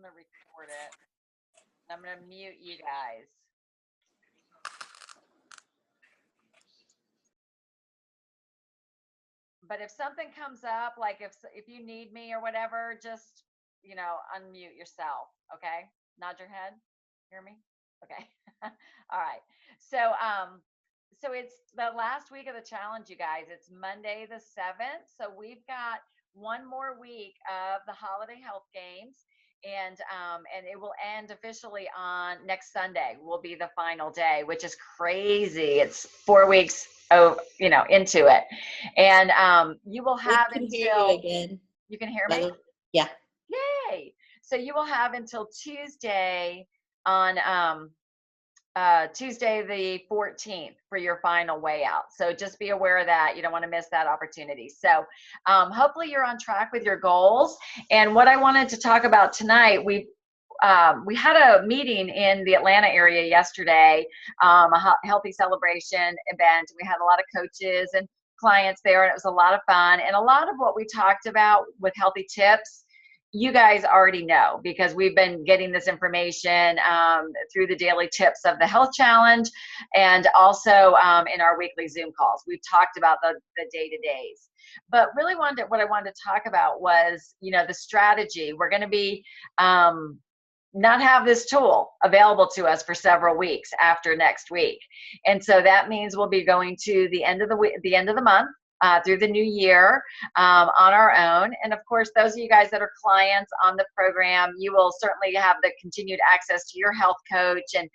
going to record it. I'm going to mute you guys. But if something comes up, like if you need me or whatever, just, you know, unmute yourself. Okay. Nod your head. Hear me? Okay. All right. So it's the last week of the challenge, you guys. It's Monday the 7th. So we've got one more week of the holiday health games. And it will end officially on next Sunday will be the final day, which is crazy. It's 4 weeks into it. And you will have we can until hear you again. You can hear me? Yeah. Yay. So you will have until Tuesday on Tuesday the 14th for your final way out. So just be aware of that. You don't want to miss that opportunity. So hopefully you're on track with your goals. And what I wanted to talk about tonight, we had a meeting in the Atlanta area yesterday, a healthy celebration event. We had a lot of coaches and clients there, and it was a lot of fun. And a lot of what we talked about with healthy tips, you guys already know, because we've been getting this information through the daily tips of the health challenge, and also in our weekly Zoom calls. We've talked about the day-to-days. But really what I wanted to talk about was, the strategy. We're going to be not have this tool available to us for several weeks after next week. And so that means we'll be going to the end of the month, through the new year, on our own. And of course, those of you guys that are clients on the program, you will certainly have the continued access to your health coach, and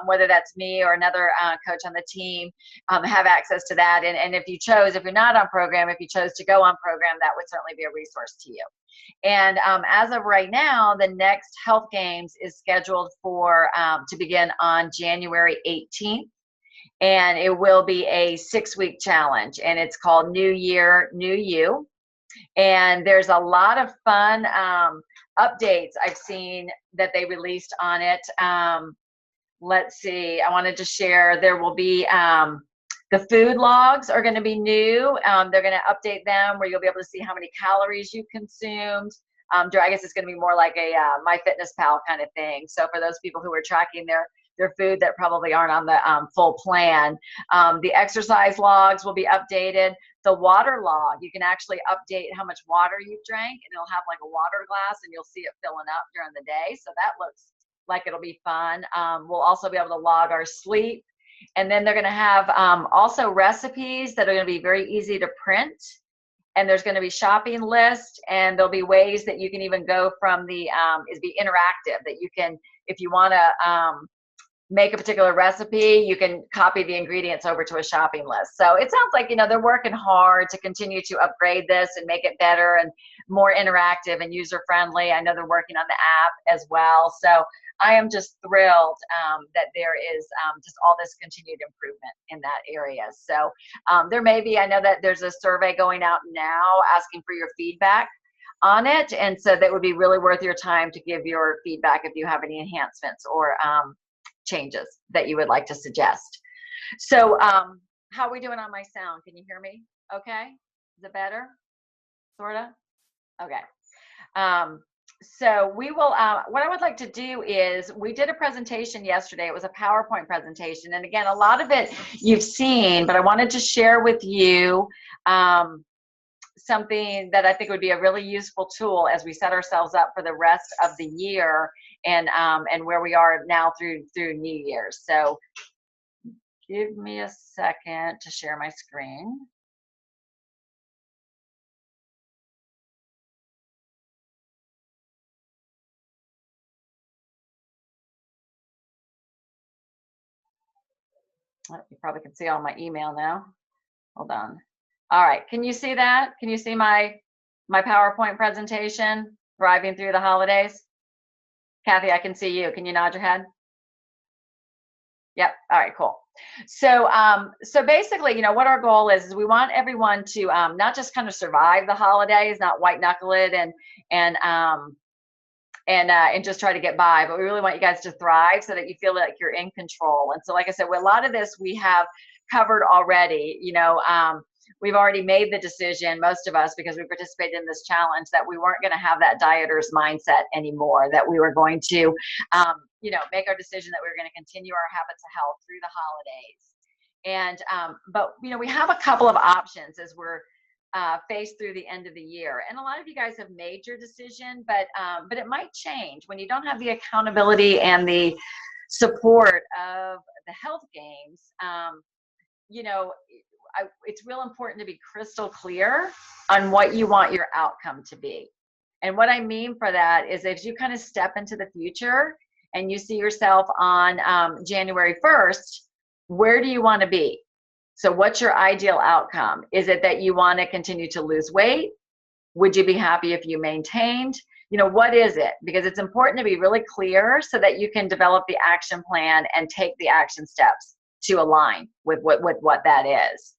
whether that's me or another coach on the team, have access to that. And if you're not on program, if you chose to go on program, that would certainly be a resource to you. And as of right now, the next health games is scheduled for to begin on January 18th. And it will be a 6-week challenge, and it's called New Year, New You. And there's a lot of fun updates I've seen that they released on it. Let's see, I wanted to share, there will be the food logs are going to be new. They're going to update them where you'll be able to see how many calories you consumed. I guess it's going to be more like a MyFitnessPal kind of thing. So for those people who are tracking their food that probably aren't on the full plan. The exercise logs will be updated. The water log, you can actually update how much water you've drank, and it'll have like a water glass, and you'll see it filling up during the day. So that looks like it'll be fun. We'll also be able to log our sleep. And then they're going to have also recipes that are going to be very easy to print. And there's going to be shopping lists, and there'll be ways that you can even go from the, be interactive, that you can, if you want to, make a particular recipe, you can copy the ingredients over to a shopping list. So it sounds like, they're working hard to continue to upgrade this and make it better and more interactive and user-friendly. I know they're working on the app as well. So I am just thrilled that there is just all this continued improvement in that area. So there may be, I know that there's a survey going out now asking for your feedback on it. And so that would be really worth your time to give your feedback if you have any enhancements or changes that you would like to suggest. So how are we doing on my sound? Can you hear me okay? Is it better? Sorta? Okay. So we will, what I would like to do is, we did a presentation yesterday. It was a PowerPoint presentation. And again, a lot of it you've seen, but I wanted to share with you something that I think would be a really useful tool as we set ourselves up for the rest of the year, and where we are now through New Year's. So give me a second to share my screen. You probably can see all my email now. Hold on. All right, can you see that? Can you see my PowerPoint presentation, Thriving Through the Holidays? Kathy, I can see you. Can you nod your head? Yep. All right, cool. So so basically, what our goal is we want everyone to not just kind of survive the holidays, not white knuckle it and just try to get by, but we really want you guys to thrive so that you feel like you're in control. And so, like I said, with a lot of this we have covered already. we've already made the decision, most of us, because we participated in this challenge, that we weren't going to have that dieter's mindset anymore, that we were going to, make our decision that we were going to continue our habits of health through the holidays. And, but, we have a couple of options as we're faced through the end of the year. And a lot of you guys have made your decision, but it might change when you don't have the accountability and the support of the health games. It's real important to be crystal clear on what you want your outcome to be. And what I mean for that is, if you kind of step into the future and you see yourself on January 1st, where do you want to be? So what's your ideal outcome? Is it that you want to continue to lose weight? Would you be happy if you maintained? What is it? Because it's important to be really clear so that you can develop the action plan and take the action steps to align with what that is.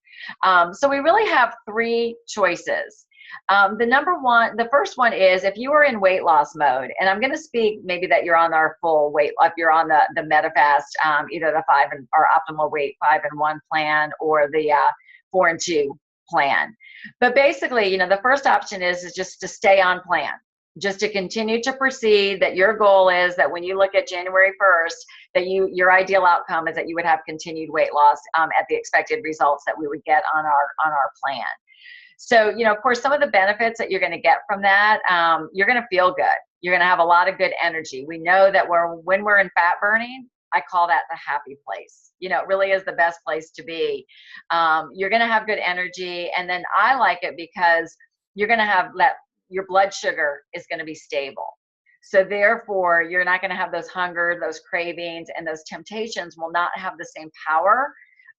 So we really have three choices. The first one is, if you are in weight loss mode, and I'm going to speak maybe that you're on our full weight, if you're on the MetaFast, either the 5 or optimal weight 5 and 1 plan, or the 4 and 2 plan. But basically, the first option is just to stay on plan, just to continue to proceed, that your goal is that when you look at January 1st, that your ideal outcome is that you would have continued weight loss at the expected results that we would get on our plan. So, of course, some of the benefits that you're going to get from that, you're going to feel good. You're going to have a lot of good energy. We know that when we're in fat burning, I call that the happy place. It really is the best place to be. You're going to have good energy. And then I like it because you're going to have your blood sugar is going to be stable. So therefore, you're not going to have those hunger, those cravings, and those temptations will not have the same power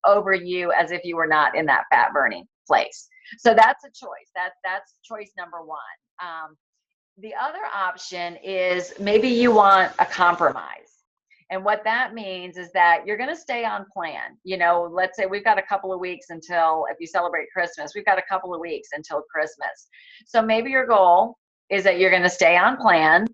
over you as if you were not in that fat burning place. So that's a choice. That's choice number one. The other option is maybe you want a compromise. And what that means is that you're going to stay on plan. Let's say we've got a couple of weeks until, if you celebrate Christmas, we've got a couple of weeks until Christmas. So maybe your goal is that you're going to stay on plan,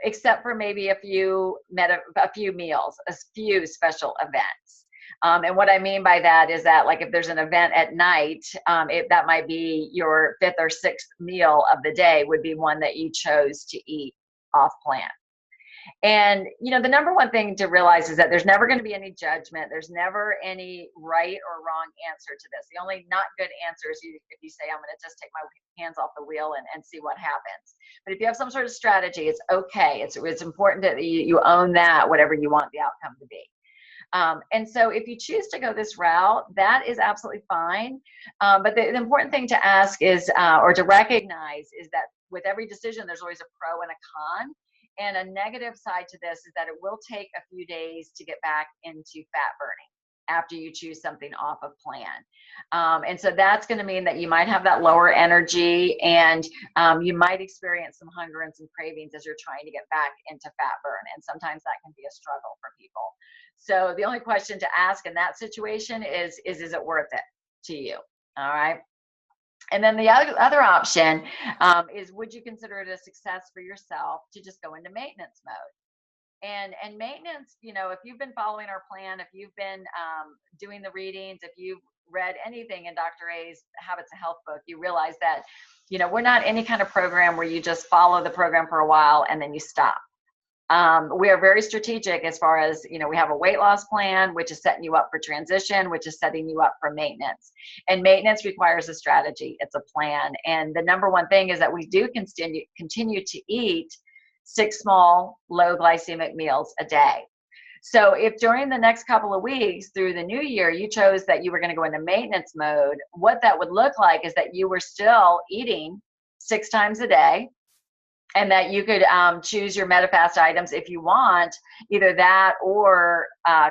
except for maybe a few meals, a few special events. And what I mean by that is that, like, if there's an event at night, that might be your 5th or 6th meal of the day would be one that you chose to eat off plan. And, the number one thing to realize is that there's never going to be any judgment. There's never any right or wrong answer to this. The only not good answer is if you say, I'm going to just take my hands off the wheel and see what happens. But if you have some sort of strategy, it's okay. It's important that you own that, whatever you want the outcome to be. And so if you choose to go this route, that is absolutely fine. But the important thing to ask is, or to recognize, is that with every decision, there's always a pro and a con. And a negative side to this is that it will take a few days to get back into fat burning after you choose something off of plan. And so that's going to mean that you might have that lower energy, and you might experience some hunger and some cravings as you're trying to get back into fat burn. And sometimes that can be a struggle for people. So the only question to ask in that situation is it worth it to you? All right. And then the other option is, would you consider it a success for yourself to just go into maintenance mode? And maintenance, if you've been following our plan, if you've been doing the readings, if you've read anything in Dr. A's Habits of Health book, you realize that, we're not any kind of program where you just follow the program for a while and then you stop. We are very strategic as far as, we have a weight loss plan, which is setting you up for transition, which is setting you up for maintenance. And maintenance requires a strategy. It's a plan. And the number one thing is that we do continue to eat 6 small, low glycemic meals a day. So if during the next couple of weeks through the new year, you chose that you were going to go into maintenance mode, what that would look like is that you were still eating 6 times a day, and that you could choose your MetaFast items if you want, either that or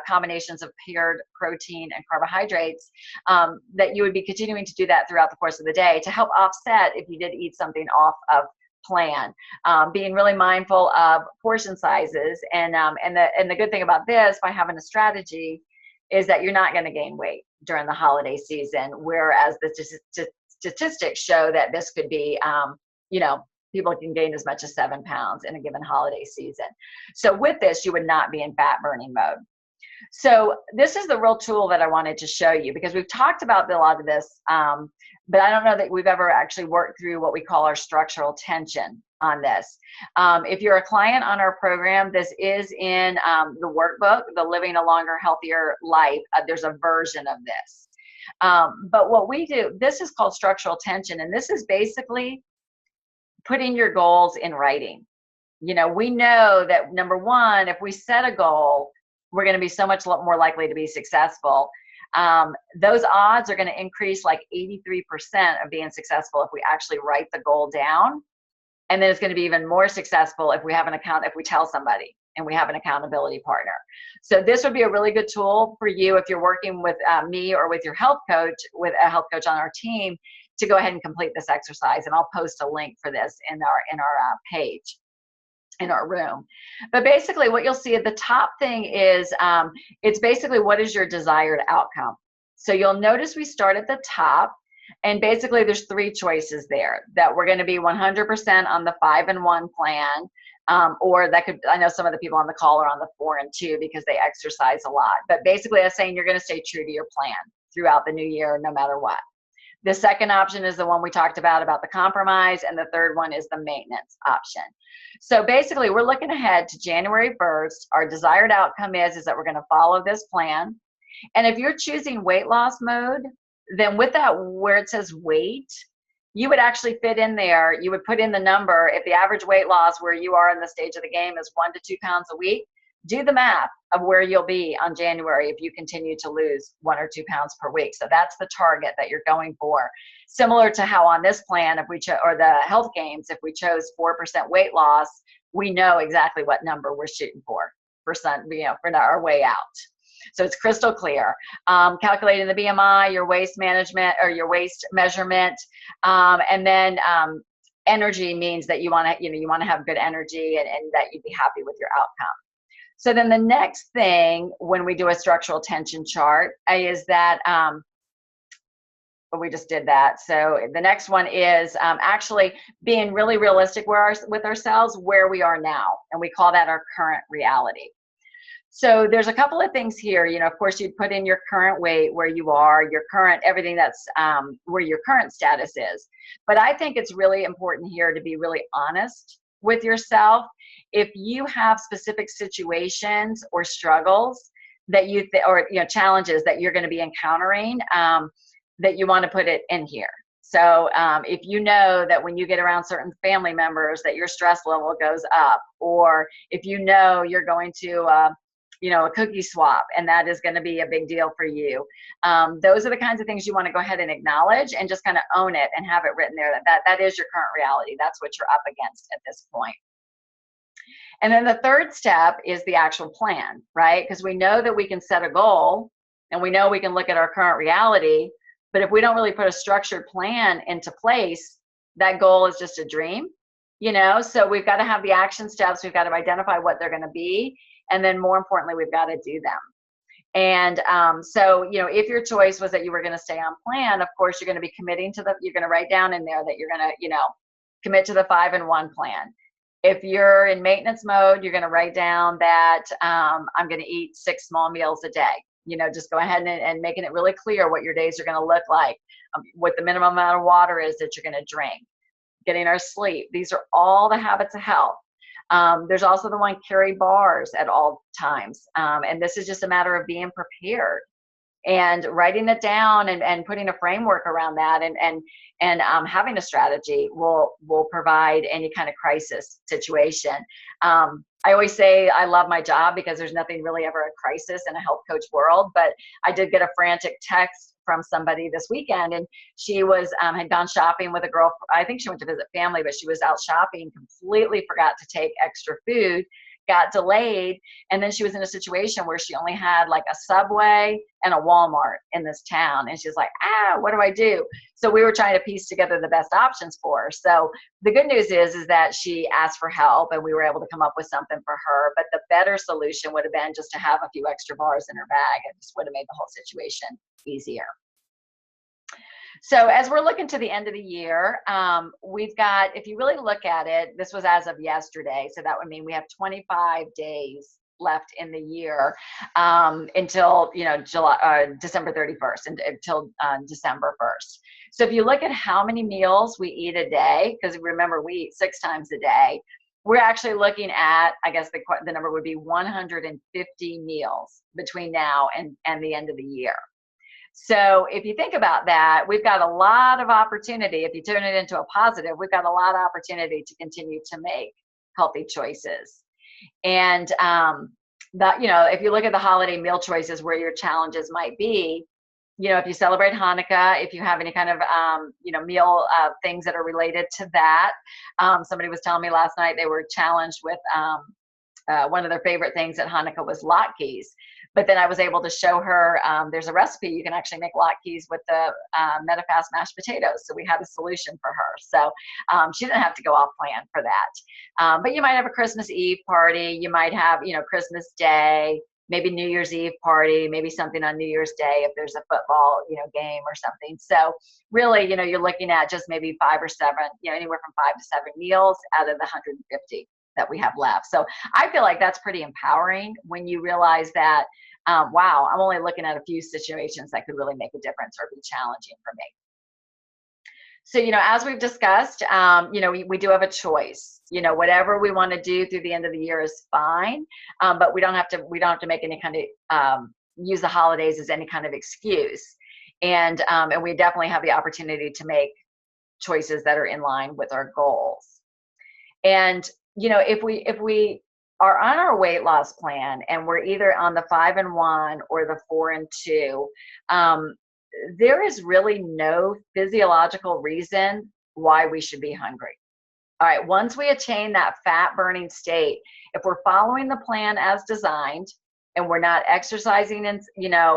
combinations of paired protein and carbohydrates, that you would be continuing to do that throughout the course of the day to help offset if you did eat something off of plan. Being really mindful of portion sizes, and the good thing about this, by having a strategy, is that you're not going to gain weight during the holiday season, whereas the statistics show that this could be, people can gain as much as 7 pounds in a given holiday season. So with this, you would not be in fat burning mode. So this is the real tool that I wanted to show you, because we've talked about a lot of this, but I don't know that we've ever actually worked through what we call our structural tension on this. If you're a client on our program, this is in the workbook, the Living a Longer, Healthier Life. There's a version of this. But what we do, this is called structural tension, and this is basically putting your goals in writing. You know, we know that number one, if we set a goal, we're going to be so much more likely to be successful. Those odds are going to increase like 83% of being successful if we actually write the goal down. And then it's going to be even more successful if we have if we tell somebody and we have an accountability partner. So this would be a really good tool for you if you're working with me or with your health coach, with a health coach on our team, to go ahead and complete this exercise. And I'll post a link for this in our page, in our room. But basically what you'll see at the top thing is, it's basically what is your desired outcome. So you'll notice we start at the top, and basically there's 3 choices there, that we're going to be 100% on the 5 and 1 plan, or that could, I know some of the people on the call are on the 4 and 2 because they exercise a lot, but basically I'm saying you're going to stay true to your plan throughout the new year, no matter what. The second option is the one we talked about the compromise, and the third one is the maintenance option. So basically we're looking ahead to January 1st. Our desired outcome is that we're going to follow this plan. And if you're choosing weight loss mode, then with that, where it says weight, you would actually fit in there, you would put in the number. If the average weight loss where you are in the stage of the game is 1 to 2 pounds a week, do the math of where you'll be on January if you continue to lose 1 or 2 pounds per week. So that's the target that you're going for. Similar to how on this plan, if we or the health games, if we chose 4% weight loss, we know exactly what number we're shooting for our way out. So it's crystal clear. Calculating the BMI, your waist management or your waist measurement, and then energy means that you want to have good energy and that you'd be happy with your outcome. So then the next thing when we do a structural tension chart is that, but we just did that. So the next one is actually being really realistic with ourselves where we are now, and we call that our current reality. So there's a couple of things here. Of course, you'd put in your current weight, where you are, your current, everything that's where your current status is. But I think it's really important here to be really honest with yourself. If you have specific situations or struggles that or challenges that you're going to be encountering, that you want to put it in here. So if you know that when you get around certain family members that your stress level goes up, or if you know you're going to a cookie swap, and that is going to be a big deal for you. Those are the kinds of things you want to go ahead and acknowledge and just kind of own it and have it written there that is your current reality. That's what you're up against at this point. And then the third step is the actual plan, right? Because we know that we can set a goal, and we know we can look at our current reality, but if we don't really put a structured plan into place, that goal is just a dream, So we've got to have the action steps. We've got to identify what they're going to be. And then more importantly, we've got to do them. And so, if your choice was that you were going to stay on plan, of course, you're going to be committing to you're going to write down in there that you're going to, commit to the 5 and 1 plan. If you're in maintenance mode, you're going to write down that I'm going to eat 6 small meals a day. Just go ahead and making it really clear what your days are going to look like, what the minimum amount of water is that you're going to drink, getting our sleep. These are all the habits of health. There's also the one, carry bars at all times. And this is just a matter of being prepared and writing it down and putting a framework around that, and having a strategy will provide any kind of crisis situation. I always say I love my job because there's nothing really ever a crisis in a health coach world, but I did get a frantic text from somebody this weekend, and she was had gone shopping with a girl. I think she went to visit family, but she was out shopping, completely forgot to take extra food, got delayed, and then she was in a situation where she only had like a Subway and a Walmart in this town, and she's like, what do I do? So we were trying to piece together the best options for her. So the good news is that she asked for help, and we were able to come up with something for her. But the better solution would have been just to have a few extra bars in her bag. It just would have made the whole situation easier. So as we're looking to the end of the year, we've got, if you really look at it, this was as of yesterday, so that would mean we have 25 days left in the year, until, December 31st, and until December 1st. So if you look at how many meals we eat a day, because remember, we eat 6 times a day, we're actually looking at, I guess the number would be 150 meals between now and the end of the year. So if you think about that, we've got a lot of opportunity. If you turn it into a positive, we've got a lot of opportunity to continue to make healthy choices. And if you look at the holiday meal choices, where your challenges might be, if you celebrate Hanukkah, if you have any kind of, meal things that are related to that. Somebody was telling me last night they were challenged with one of their favorite things at Hanukkah was latkes. But then I was able to show her, there's a recipe. You can actually make latkes with the MetaFast mashed potatoes. So we had a solution for her. So she didn't have to go off plan for that. But you might have a Christmas Eve party. You might have, Christmas Day, maybe New Year's Eve party, maybe something on New Year's Day if there's a football, game or something. So really, you're looking at just maybe 5 or 7, anywhere from 5 to 7 meals out of the 150 that we have left. So I feel like that's pretty empowering when you realize that, wow, I'm only looking at a few situations that could really make a difference or be challenging for me. So, as we've discussed, we do have a choice. Whatever we want to do through the end of the year is fine, but we don't have to make any kind of use the holidays as any kind of excuse. And we definitely have the opportunity to make choices that are in line with our goals. And if we are on our weight loss plan and we're either on the 5 and 1 or the 4 and 2, there is really no physiological reason why we should be hungry. All right, once we attain that fat burning state, if we're following the plan as designed and we're not exercising,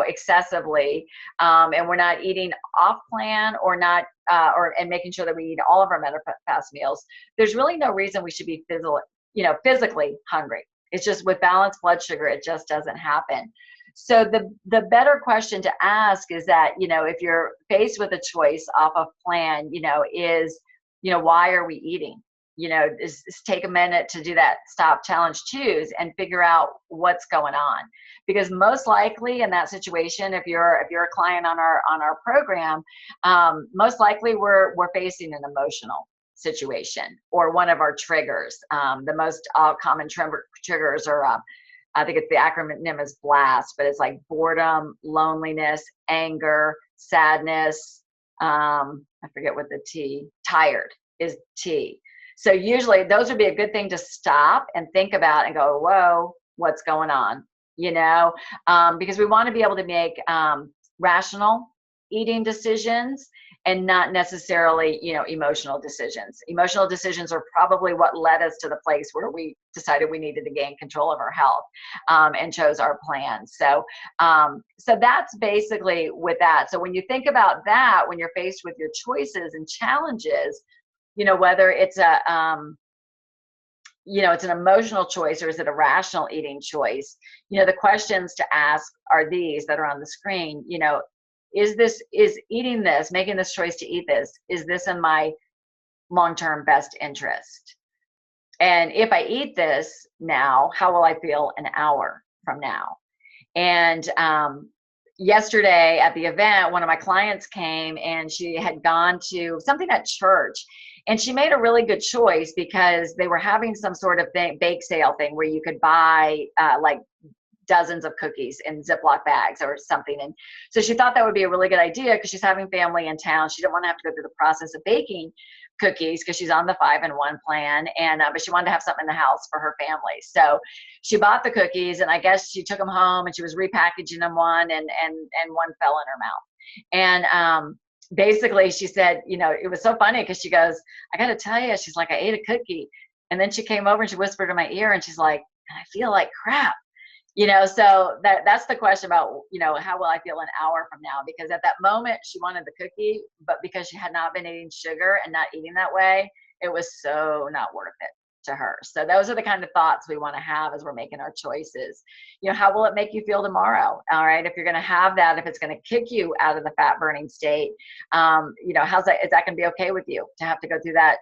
excessively, and we're not eating off plan or not, and making sure that we eat all of our MetaFast meals, there's really no reason we should be physically hungry. It's just with balanced blood sugar, it just doesn't happen. So the better question to ask is that, if you're faced with a choice off of plan, is, why are we eating? Is take a minute to do that stop, challenge, choose, and figure out what's going on. Because most likely in that situation, if you're a client on our program, most likely we're facing an emotional situation or one of our triggers. The most common triggers are, I think the acronym is BLAST, but it's like boredom, loneliness, anger, sadness. I forget what tired is T. So usually those would be a good thing to stop and think about and go, whoa, what's going on? Because we want to be able to make rational eating decisions and not necessarily, emotional decisions. Emotional decisions are probably what led us to the place where we decided we needed to gain control of our health, and chose our plan. So that's basically with that. So when you think about that, when you're faced with your choices and challenges, whether it's it's an emotional choice or is it a rational eating choice, the questions to ask are these that are on the screen. Is eating this, making this choice to eat this, is this in my long-term best interest? And if I eat this now, how will I feel an hour from now? And yesterday at the event, one of my clients came and she had gone to something at church, and she made a really good choice because they were having some sort of bake sale thing where you could buy like dozens of cookies in Ziploc bags or something. And so she thought that would be a really good idea because she's having family in town. She didn't want to have to go through the process of baking cookies because she's on the 5 and 1 plan. And, but she wanted to have something in the house for her family. So she bought the cookies, and I guess she took them home and she was repackaging them one, and one fell in her mouth. And, basically she said, it was so funny because she goes, I got to tell you, she's like, I ate a cookie. And then she came over and she whispered in my ear and she's like, I feel like crap. So that's the question about, how will I feel an hour from now? Because at that moment she wanted the cookie, but because she had not been eating sugar and not eating that way, it was so not worth it to her. So those are the kind of thoughts we want to have as we're making our choices. How will it make you feel tomorrow? All right. If you're going to have that, if it's going to kick you out of the fat burning state, is that going to be okay with you to have to go through that,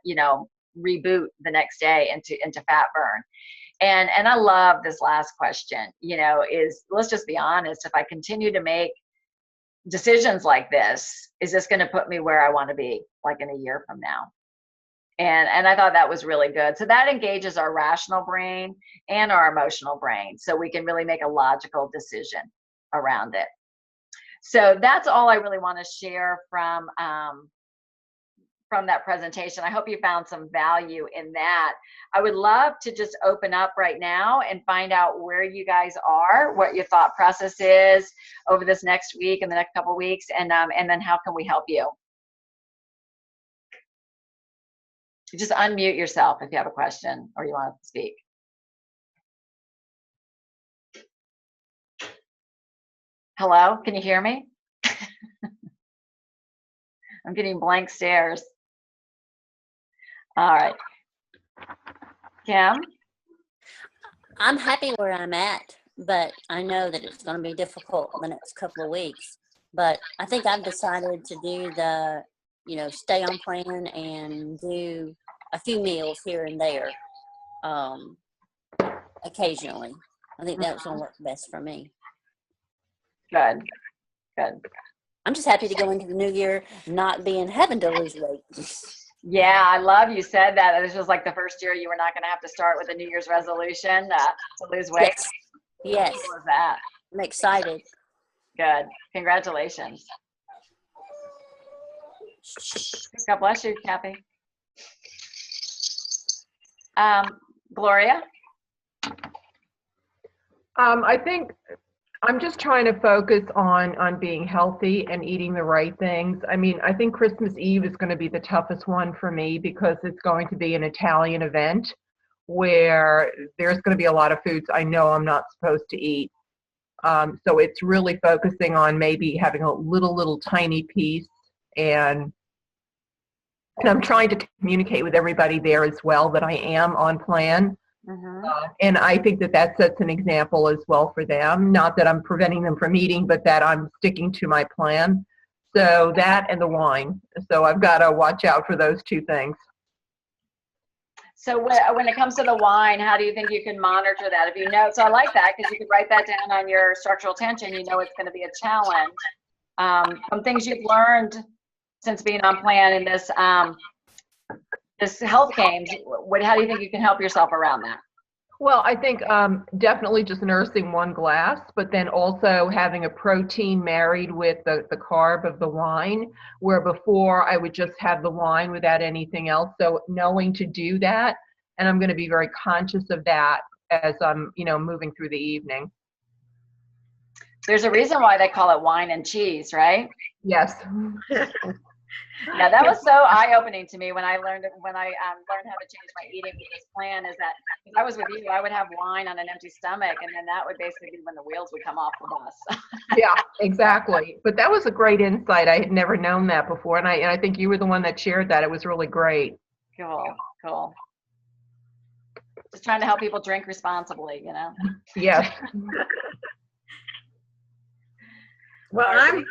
reboot the next day into fat burn? And I love this last question, is, let's just be honest, if I continue to make decisions like this, is this going to put me where I want to be, like in a year from now? And I thought that was really good. So that engages our rational brain and our emotional brain, so we can really make a logical decision around it. So that's all I really want to share from that presentation. I hope you found some value in that. I would love to just open up right now and find out where you guys are, what your thought process is over this next week and the next couple of weeks, and then how can we help you? Just unmute yourself if you have a question or you want to speak. Hello, can you hear me? I'm getting blank stares. All right. Kim? I'm happy where I'm at, but I know that it's going to be difficult the next couple of weeks. But I think I've decided to do the, stay on plan and do a few meals here and there occasionally. I think that's going to work best for me. Good. Good. I'm just happy to go into the new year not having to lose weight. Yeah, I love you said that. This was like the first year you were not going to have to start with a New Year's resolution to lose weight. Yes. How was that? I'm excited. Good. Congratulations. God bless you, Kathy. Gloria? I think I'm just trying to focus on being healthy and eating the right things. I mean, I think Christmas Eve is going to be the toughest one for me because it's going to be an Italian event where there's going to be a lot of foods I know I'm not supposed to eat. So it's really focusing on maybe having a little tiny piece, and I'm trying to communicate with everybody there as well that I am on plan. Mm-hmm. And I think that sets an example as well for them. Not that I'm preventing them from eating, but that I'm sticking to my plan. So that and the wine. So I've got to watch out for those two things. So when it comes to the wine, how do you think you can monitor that? If you know, so I like that because you could write that down on your structural tension. You know it's going to be a challenge. Some things you've learned since being on plan in this health games. How do you think you can help yourself around that? Well, I think definitely just nursing one glass, but then also having a protein married with the carb of the wine, where before I would just have the wine without anything else. So knowing to do that, and I'm going to be very conscious of that as I'm, moving through the evening. There's a reason why they call it wine and cheese, right? Yes. Yeah, that was so eye-opening to me when I learned how to change my eating with this plan. Is that if I was with you, I would have wine on an empty stomach, and then that would basically be when the wheels would come off the bus. Yeah, exactly. But that was a great insight. I had never known that before, and I think you were the one that shared that. It was really great. Cool. Just trying to help people drink responsibly, Yes. Well, I'm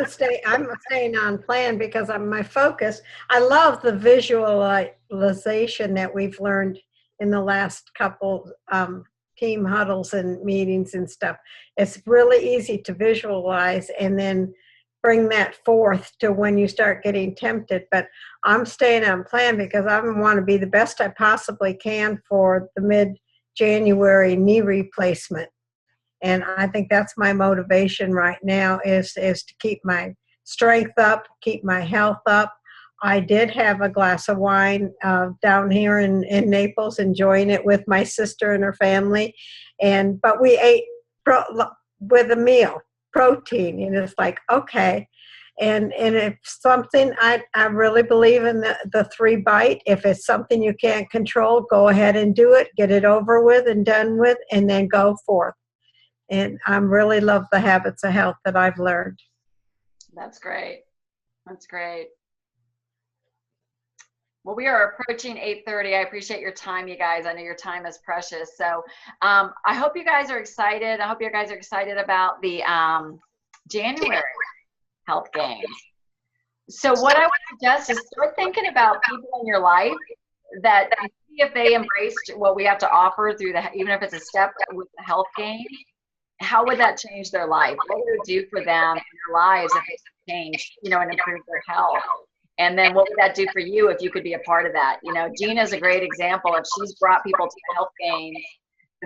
staying on plan because my focus. I love the visualization that we've learned in the last couple team huddles and meetings and stuff. It's really easy to visualize and then bring that forth to when you start getting tempted. But I'm staying on plan because I want to be the best I possibly can for the mid-January knee replacement. And I think that's my motivation right now is to keep my strength up, keep my health up. I did have a glass of wine down here in Naples, enjoying it with my sister and her family. But we ate with a meal, protein. And it's like, okay. And if something, I really believe in the 3-bite. If it's something you can't control, go ahead and do it, get it over with and done with, and then go forth. And I really love the habits of health that I've learned. That's great. Well, we are approaching 8:30. I appreciate your time, you guys. I know your time is precious. So I hope you guys are excited. I hope you guys are excited about the January health games. So what I would suggest is start thinking about people in your life that if they embraced what we have to offer through even if it's a step with the health gain, how would that change their life? What would it do for them in their lives if they changed, and improved their health? And then what would that do for you if you could be a part of that? Gina is a great example of she's brought people to the health gains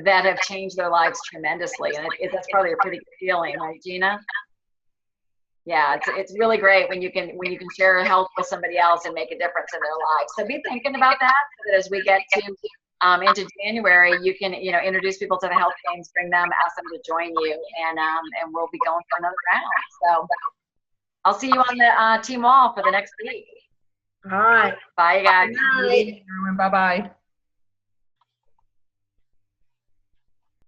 that have changed their lives tremendously. And that's probably a pretty good feeling, right, Gina? Yeah, it's really great when you can share health with somebody else and make a difference in their lives. So be thinking about that, so that as we get to into January, you can introduce people to the health games, bring them, ask them to join you, and we'll be going for another round. So I'll see you on the team wall for the next week. All right. Bye, guys. Good night. Bye bye.